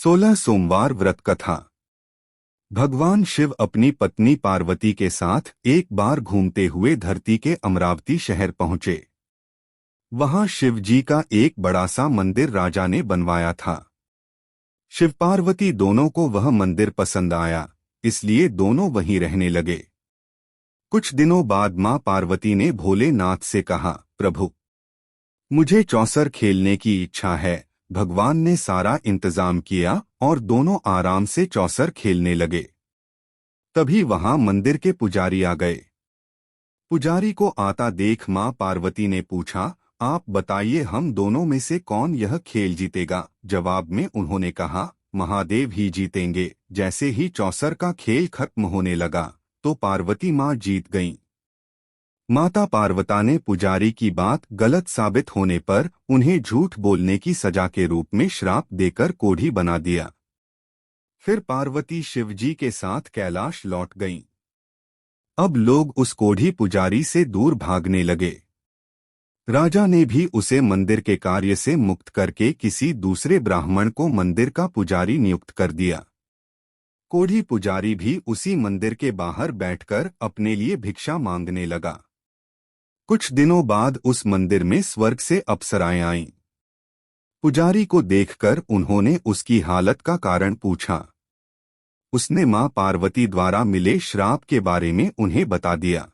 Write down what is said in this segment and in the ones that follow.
16 सोमवार व्रत कथा। भगवान शिव अपनी पत्नी पार्वती के साथ एक बार घूमते हुए धरती के अमरावती शहर पहुंचे। वहां शिव जी का एक बड़ा सा मंदिर राजा ने बनवाया था। शिव पार्वती दोनों को वह मंदिर पसंद आया, इसलिए दोनों वहीं रहने लगे। कुछ दिनों बाद मां पार्वती ने भोलेनाथ से कहा, प्रभु, मुझे चौसर खेलने की इच्छा है। भगवान ने सारा इंतजाम किया और दोनों आराम से चौसर खेलने लगे। तभी वहां मंदिर के पुजारी आ गए। पुजारी को आता देख मां पार्वती ने पूछा, आप बताइए, हम दोनों में से कौन यह खेल जीतेगा? जवाब में उन्होंने कहा, महादेव ही जीतेंगे। जैसे ही चौसर का खेल खत्म होने लगा तो पार्वती मां जीत गईं। माता पार्वती ने पुजारी की बात गलत साबित होने पर उन्हें झूठ बोलने की सजा के रूप में श्राप देकर कोढ़ी बना दिया। फिर पार्वती शिवजी के साथ कैलाश लौट गईं। अब लोग उस कोढ़ी पुजारी से दूर भागने लगे। राजा ने भी उसे मंदिर के कार्य से मुक्त करके किसी दूसरे ब्राह्मण को मंदिर का पुजारी नियुक्त कर दिया। कोढ़ी पुजारी भी उसी मंदिर के बाहर बैठकर अपने लिए भिक्षा मांगने लगा। कुछ दिनों बाद उस मंदिर में स्वर्ग से अप्सराएं आईं। पुजारी को देखकर उन्होंने उसकी हालत का कारण पूछा। उसने मां पार्वती द्वारा मिले श्राप के बारे में उन्हें बता दिया।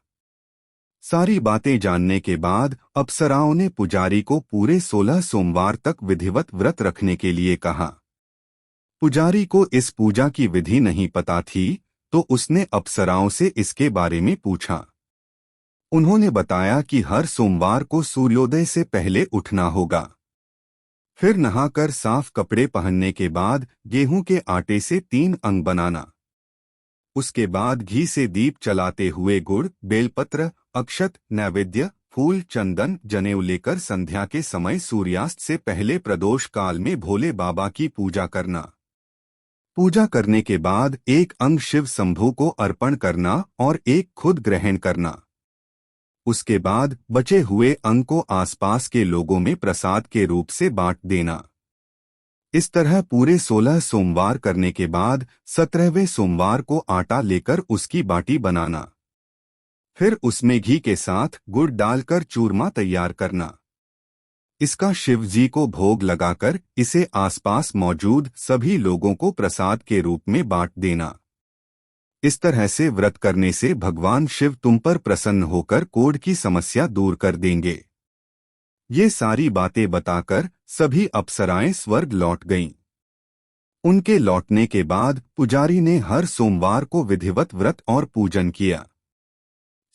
सारी बातें जानने के बाद अप्सराओं ने पुजारी को पूरे 16 सोमवार तक विधिवत व्रत रखने के लिए कहा। पुजारी को इस पूजा की विधि नहीं पता थी, तो उसने अप्सराओं से इसके बारे में पूछा। उन्होंने बताया कि हर सोमवार को सूर्योदय से पहले उठना होगा। फिर नहाकर साफ कपड़े पहनने के बाद गेहूं के आटे से 3 अंग बनाना। उसके बाद घी से दीप चलाते हुए गुड़, बेलपत्र, अक्षत, नैवेद्य, फूल, चंदन, जनेऊ लेकर संध्या के समय सूर्यास्त से पहले प्रदोष काल में भोले बाबा की पूजा करना। पूजा करने के बाद एक अंग शिव शंभू को अर्पण करना और एक खुद ग्रहण करना। उसके बाद बचे हुए अंग को आसपास के लोगों में प्रसाद के रूप से बांट देना। इस तरह पूरे 16 सोमवार करने के बाद 17वें सोमवार को आटा लेकर उसकी बाटी बनाना। फिर उसमें घी के साथ गुड़ डालकर चूरमा तैयार करना। इसका शिव जी को भोग लगाकर इसे आसपास मौजूद सभी लोगों को प्रसाद के रूप में बांट देना। इस तरह से व्रत करने से भगवान शिव तुम पर प्रसन्न होकर कोढ़ की समस्या दूर कर देंगे। ये सारी बातें बताकर सभी अप्सराएं स्वर्ग लौट गईं। उनके लौटने के बाद पुजारी ने हर सोमवार को विधिवत व्रत और पूजन किया।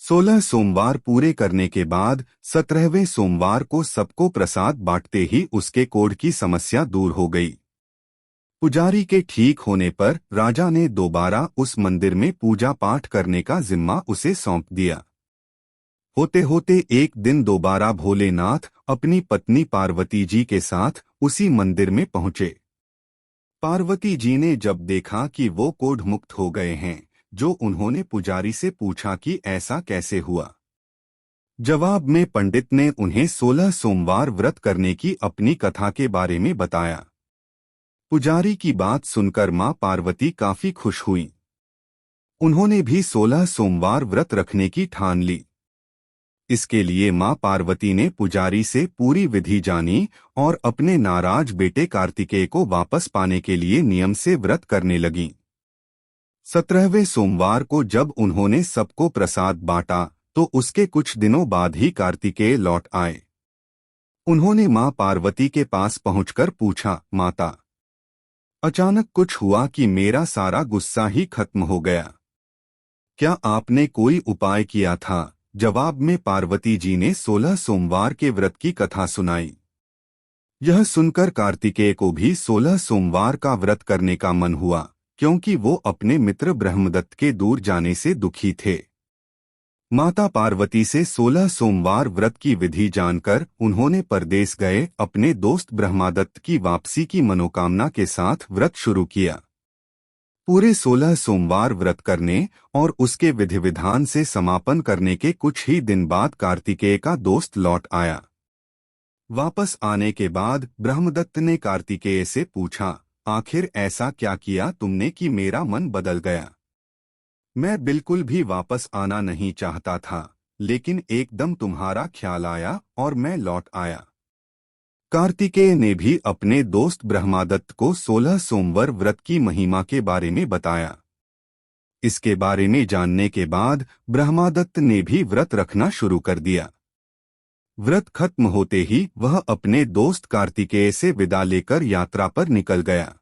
16 सोमवार पूरे करने के बाद 17वें सोमवार को सबको प्रसाद बांटते ही उसके कोढ़ की समस्या दूर हो गई। पुजारी के ठीक होने पर राजा ने दोबारा उस मंदिर में पूजा पाठ करने का जिम्मा उसे सौंप दिया। होते होते एक दिन दोबारा भोलेनाथ अपनी पत्नी पार्वती जी के साथ उसी मंदिर में पहुंचे। पार्वती जी ने जब देखा कि वो कोढ़ मुक्त हो गए हैं, जो उन्होंने पुजारी से पूछा कि ऐसा कैसे हुआ। जवाब में पंडित ने उन्हें 16 सोमवार व्रत करने की अपनी कथा के बारे में बताया। पुजारी की बात सुनकर मां पार्वती काफी खुश हुईं। उन्होंने भी 16 सोमवार व्रत रखने की ठान ली। इसके लिए मां पार्वती ने पुजारी से पूरी विधि जानी और अपने नाराज बेटे कार्तिकेय को वापस पाने के लिए नियम से व्रत करने लगीं। 17वें सोमवार को जब उन्होंने सबको प्रसाद बांटा तो उसके कुछ दिनों बाद ही कार्तिकेय लौट आए। उन्होंने मां पार्वती के पास पहुंचकर पूछा, माता, अचानक कुछ हुआ कि मेरा सारा गुस्सा ही खत्म हो गया। क्या आपने कोई उपाय किया था? जवाब में पार्वती जी ने 16 सोमवार के व्रत की कथा सुनाई। यह सुनकर कार्तिकेय को भी 16 सोमवार का व्रत करने का मन हुआ, क्योंकि वो अपने मित्र ब्रह्मदत्त के दूर जाने से दुखी थे। माता पार्वती से 16 सोमवार व्रत की विधि जानकर उन्होंने परदेस गए अपने दोस्त ब्रह्मदत्त की वापसी की मनोकामना के साथ व्रत शुरू किया। पूरे 16 सोमवार व्रत करने और उसके विधि विधान से समापन करने के कुछ ही दिन बाद कार्तिकेय का दोस्त लौट आया। वापस आने के बाद ब्रह्मदत्त ने कार्तिकेय से पूछा, आखिर ऐसा क्या किया तुमने कि मेरा मन बदल गया? मैं बिल्कुल भी वापस आना नहीं चाहता था, लेकिन एकदम तुम्हारा ख्याल आया और मैं लौट आया। कार्तिकेय ने भी अपने दोस्त ब्रह्मादत्त को 16 सोमवार व्रत की महिमा के बारे में बताया। इसके बारे में जानने के बाद ब्रह्मादत्त ने भी व्रत रखना शुरू कर दिया। व्रत खत्म होते ही वह अपने दोस्त कार्तिकेय से विदा लेकर यात्रा पर निकल गया।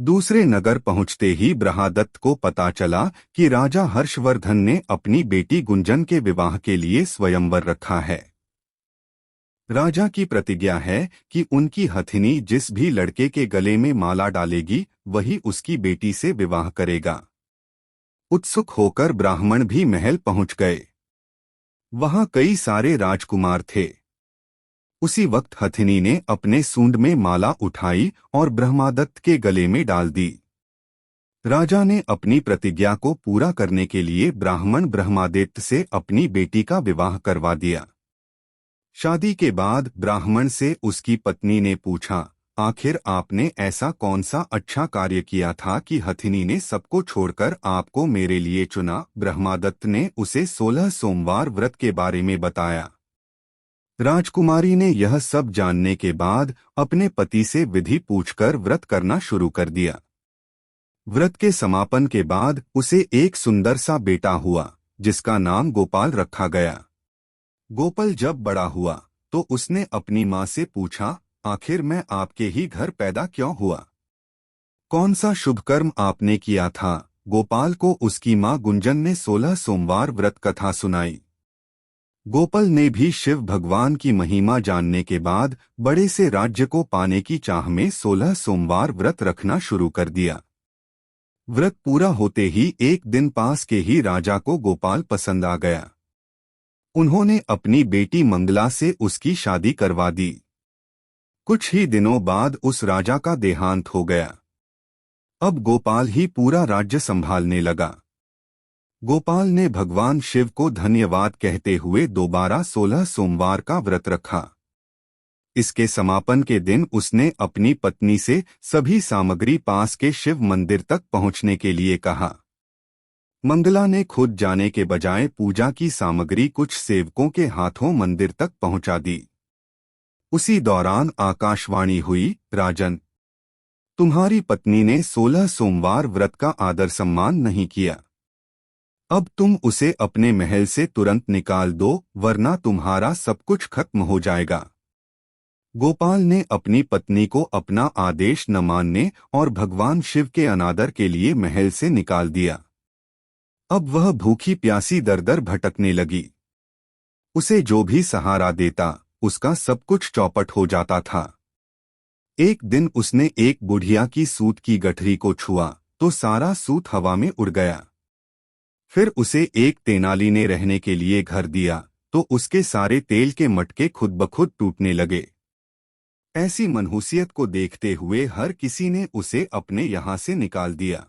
दूसरे नगर पहुंचते ही ब्रह्मादत्त को पता चला कि राजा हर्षवर्धन ने अपनी बेटी गुंजन के विवाह के लिए स्वयंवर रखा है। राजा की प्रतिज्ञा है कि उनकी हथिनी जिस भी लड़के के गले में माला डालेगी वही उसकी बेटी से विवाह करेगा। उत्सुक होकर ब्राह्मण भी महल पहुंच गए। वहां कई सारे राजकुमार थे। उसी वक्त हथिनी ने अपने सूंड में माला उठाई और ब्रह्मादत्त के गले में डाल दी। राजा ने अपनी प्रतिज्ञा को पूरा करने के लिए ब्राह्मण ब्रह्मादित्य से अपनी बेटी का विवाह करवा दिया। शादी के बाद ब्राह्मण से उसकी पत्नी ने पूछा, आखिर आपने ऐसा कौन सा अच्छा कार्य किया था कि हथिनी ने सबको छोड़कर आपको मेरे लिए चुना? ब्रह्मादत्त ने उसे 16 सोमवार व्रत के बारे में बताया। राजकुमारी ने यह सब जानने के बाद अपने पति से विधि पूछकर व्रत करना शुरू कर दिया। व्रत के समापन के बाद उसे एक सुंदर सा बेटा हुआ, जिसका नाम गोपाल रखा गया। गोपाल जब बड़ा हुआ तो उसने अपनी माँ से पूछा, आखिर मैं आपके ही घर पैदा क्यों हुआ? कौन सा शुभ कर्म आपने किया था? गोपाल को उसकी माँ गुंजन ने 16 सोमवार व्रत कथा सुनाई। गोपाल ने भी शिव भगवान की महिमा जानने के बाद बड़े से राज्य को पाने की चाह में 16 सोमवार व्रत रखना शुरू कर दिया। व्रत पूरा होते ही एक दिन पास के ही राजा को गोपाल पसंद आ गया। उन्होंने अपनी बेटी मंगला से उसकी शादी करवा दी। कुछ ही दिनों बाद उस राजा का देहांत हो गया। अब गोपाल ही पूरा राज्य संभालने लगा। गोपाल ने भगवान शिव को धन्यवाद कहते हुए दोबारा 16 सोमवार का व्रत रखा। इसके समापन के दिन उसने अपनी पत्नी से सभी सामग्री पास के शिव मंदिर तक पहुंचने के लिए कहा। मंगला ने खुद जाने के बजाय पूजा की सामग्री कुछ सेवकों के हाथों मंदिर तक पहुंचा दी। उसी दौरान आकाशवाणी हुई, राजन, तुम्हारी पत्नी ने 16 सोमवार व्रत का आदर सम्मान नहीं किया। अब तुम उसे अपने महल से तुरंत निकाल दो, वरना तुम्हारा सब कुछ खत्म हो जाएगा। गोपाल ने अपनी पत्नी को अपना आदेश न मानने और भगवान शिव के अनादर के लिए महल से निकाल दिया। अब वह भूखी प्यासी दर दर भटकने लगी। उसे जो भी सहारा देता उसका सब कुछ चौपट हो जाता था। एक दिन उसने एक बुढ़िया की सूत की गठरी को छुआ तो सारा सूत हवा में उड़ गया। फिर उसे एक तेनाली ने रहने के लिए घर दिया तो उसके सारे तेल के मटके खुद ब खुद टूटने लगे। ऐसी मनहूसियत को देखते हुए हर किसी ने उसे अपने यहाँ से निकाल दिया।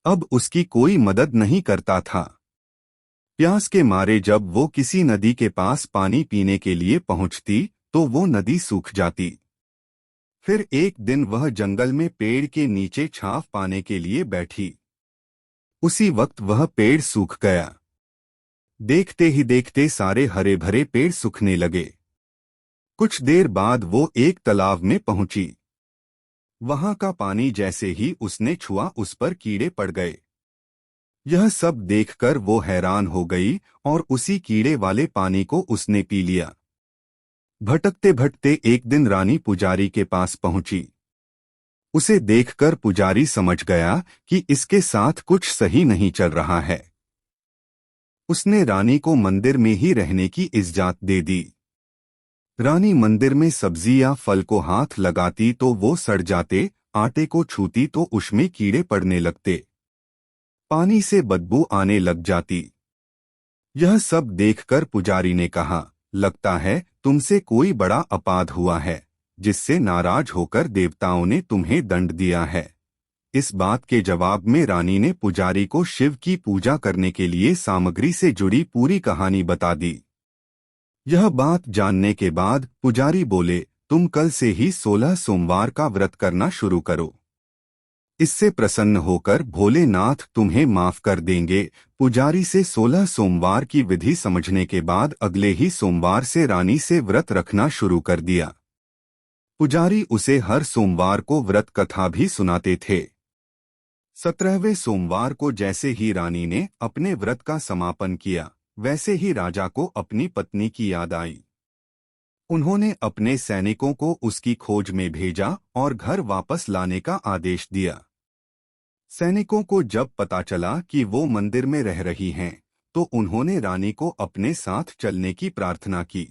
अब उसकी कोई मदद नहीं करता था। प्यास के मारे जब वो किसी नदी के पास पानी पीने के लिए पहुंचती तो वो नदी सूख जाती। फिर एक दिन वह जंगल में पेड़ के नीचे छांव पाने के लिए बैठी। उसी वक्त वह पेड़ सूख गया। देखते ही देखते सारे हरे भरे पेड़ सूखने लगे। कुछ देर बाद वो एक तालाब में पहुंची। वहां का पानी जैसे ही उसने छुआ उस पर कीड़े पड़ गए। यह सब देखकर वो हैरान हो गई और उसी कीड़े वाले पानी को उसने पी लिया। भटकते भटकते एक दिन रानी पुजारी के पास पहुंची। उसे देखकर पुजारी समझ गया कि इसके साथ कुछ सही नहीं चल रहा है। उसने रानी को मंदिर में ही रहने की इजाजत दे दी। रानी मंदिर में सब्जी या फल को हाथ लगाती तो वो सड़ जाते, आटे को छूती तो उसमें कीड़े पड़ने लगते, पानी से बदबू आने लग जाती। यह सब देखकर पुजारी ने कहा, लगता है तुमसे कोई बड़ा अपराध हुआ है, जिससे नाराज होकर देवताओं ने तुम्हें दंड दिया है। इस बात के जवाब में रानी ने पुजारी को शिव की पूजा करने के लिए सामग्री से जुड़ी पूरी कहानी बता दी। यह बात जानने के बाद पुजारी बोले, तुम कल से ही 16 सोमवार का व्रत करना शुरू करो। इससे प्रसन्न होकर भोलेनाथ तुम्हें माफ कर देंगे। पुजारी से 16 सोमवार की विधि समझने के बाद अगले ही सोमवार से रानी से व्रत रखना शुरू कर दिया। पुजारी उसे हर सोमवार को व्रत कथा भी सुनाते थे। 17वें सोमवार को जैसे ही रानी ने अपने व्रत का समापन किया, वैसे ही राजा को अपनी पत्नी की याद आई। उन्होंने अपने सैनिकों को उसकी खोज में भेजा और घर वापस लाने का आदेश दिया। सैनिकों को जब पता चला कि वो मंदिर में रह रही हैं, तो उन्होंने रानी को अपने साथ चलने की प्रार्थना की।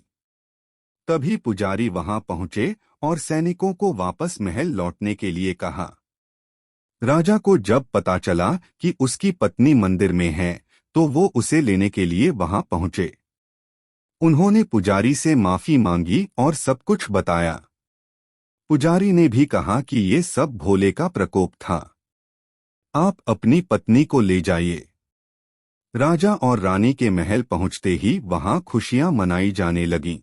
तभी पुजारी वहां पहुंचे और सैनिकों को वापस महल लौटने के लिए कहा। राजा को जब पता चला कि उसकी पत्नी मंदिर में है, तो वो उसे लेने के लिए वहां पहुंचे। उन्होंने पुजारी से माफी मांगी और सब कुछ बताया। पुजारी ने भी कहा कि ये सब भोले का प्रकोप था, आप अपनी पत्नी को ले जाइए। राजा और रानी के महल पहुंचते ही वहां खुशियां मनाई जाने लगीं।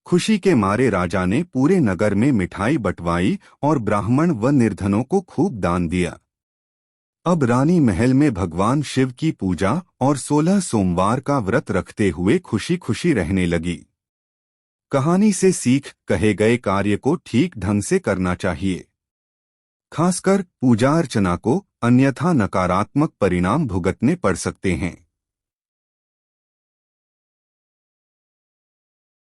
खुशी के मारे राजा ने पूरे नगर में मिठाई बंटवाई और ब्राह्मण व निर्धनों को खूब दान दिया। अब रानी महल में भगवान शिव की पूजा और 16 सोमवार का व्रत रखते हुए खुशी खुशी रहने लगी। कहानी से सीख, कहे गए कार्य को ठीक ढंग से करना चाहिए, खासकर पूजा अर्चना को, अन्यथा नकारात्मक परिणाम भुगतने पड़ सकते हैं।